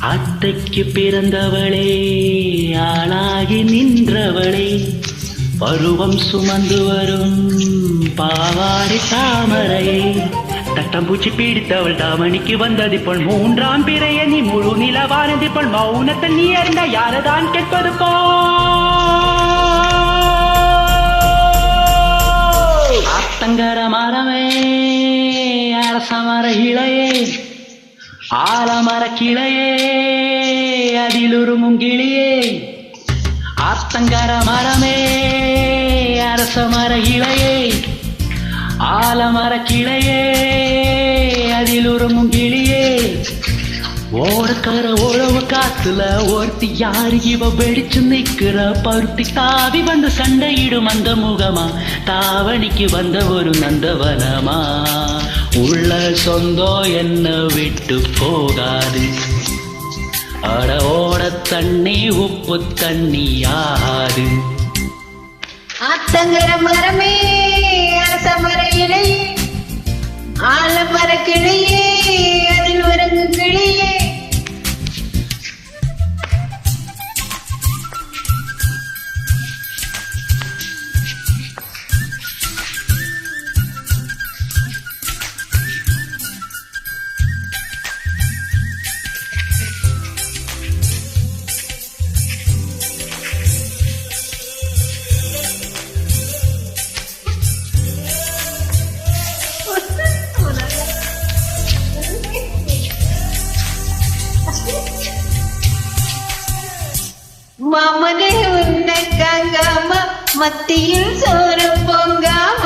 அத்தைக்கு பிறந்தவளே ஆளாகி நின்றவளே பருவம் சுமந்து வரும் பாவாடி தாமரையே தட்டம்பூச்சி பீடித்தவள் தாமணிக்கு வந்தது போல் மூன்றாம் பிறைய நீ முழு நிலவானது போல் மௌனத்தை நீ அறிந்த யாரதான் கேட்பது போ ஆத்தங்கர மரமே அரசமர இளையே ஆலமர கிளையே அதிலுருமும் கிளியே ஆத்தங்கர மரமே அரசமர இளையே ஆலமர கிளையே அதிலுருமும் கிளியே ஓடக்கர உழவு காத்துல ஒருத்தி யாரு இவ வெடிச்சு நிக்கிற பருத்தி தாவி வந்து சண்டையிடும் அந்த முகமா தாவணிக்கு வந்த ஒரு நந்தவனமா உள்ள சொந்தம் என்ன விட்டு போகாது அட ஓட தண்ணி உப்பு தண்ணி ஆகாது ஆத்தங்கர மரமே அரசமர இலையே ஆலமர கிளையே அதில் உறங்கு கிளியே மாமனே உன்னை காங்காம மத்தியில் சோறு பொங்காம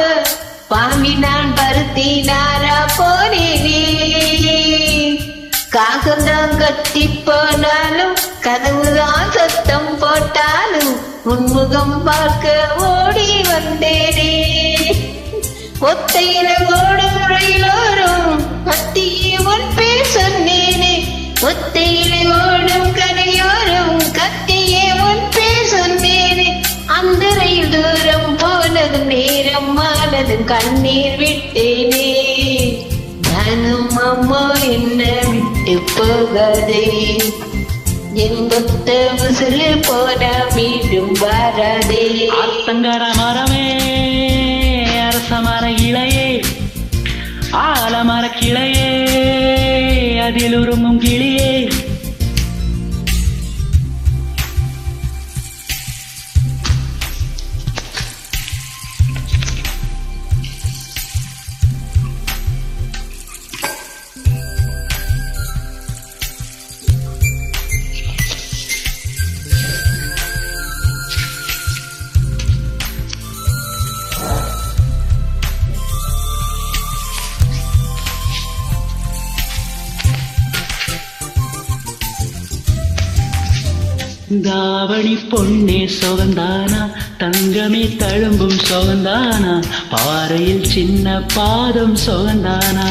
பாம்பி நான் பருத்தி நாரா போனேனே காகம்தான் கத்தி போனாலும் கதவுதான் சத்தம் போட்டாலும் உன்முகம் பார்க்க ஓடி வந்தேனே ஒத்தையில ஓடும் ரயிலோரும் கத்தியே உன் பேர் சொன்னேனே ஒத்தையில ஓடும் கரையோரும் கத்தியே உன் பேர் சொன்னேனே அந்த ரயில் தூரம் போனதும் நேரம் ஆனதும் கண்ணீர் விட்டேனே நானும் அம்மா என்ன விட்டு போகாதே என் கொத்த முசுறு போன மீண்டும் வராதே ஆத்தங்கர மரமே அரசமர இளையே ஆலமர கிளையே அதில் உருமும் கிளியே தாவணி பொன்னே சொகந்தானா தங்கமே தழும்பும் சொகந்தானா பாறையில் சின்ன பாதம் சொகந்தானா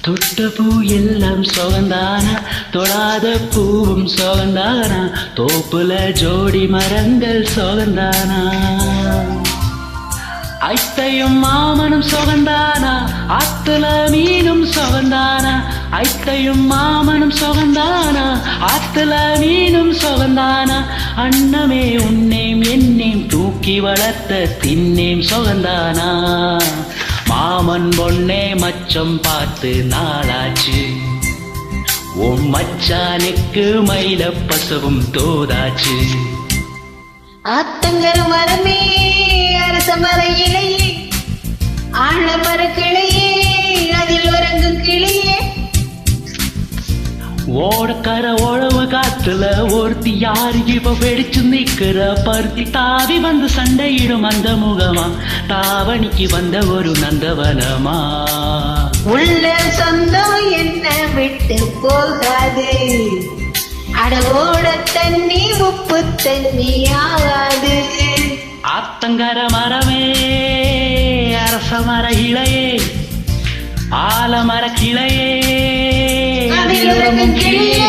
தொட்ட பூ எல்லாம் சொகந்தானா தொடாத பூவும் சொகந்தானா தோப்புல ஜோடி மரங்கள் சொகந்தானா ஐத்தையும் மாமனும் சொகந்தானா ஆத்துல மீனும் சொகந்தானா ஐத்தையும் மாமனும் சொகந்தானா ஆத்துல மீனும் சொகந்தானா அன்னமே உன்னேம் என்னேம் தூக்கி வளர்த்த தின்னேம் சொகந்தானா மாமன் பொன்னே மச்சம் பார்த்து நாளாச்சு உன் மச்சானுக்கு மயில பசவும் தோதாச்சு ஆத்தங்கர மரமே அரசமர இலையே ஆழமர கிளையே அதில் உறங்கு கிளியே ஓடக்கர உழவு காத்துல ஒருத்தி யாரு இவ வெடிச்சு நிக்கிற பருத்தி தாவி வந்து சண்டையிடும் அந்த முகமா தாவணிக்கு வந்த ஒரு நந்தவனமா உள்ள சொந்தம் என்ன விட்டு போகாது அடவோட தண்ணி உப்பு தண்ணி ஆகாது ஆத்தங்கர மரமே அரசமர இளையே ஆலமர கிளையே அதில் உறங்கு கிளியே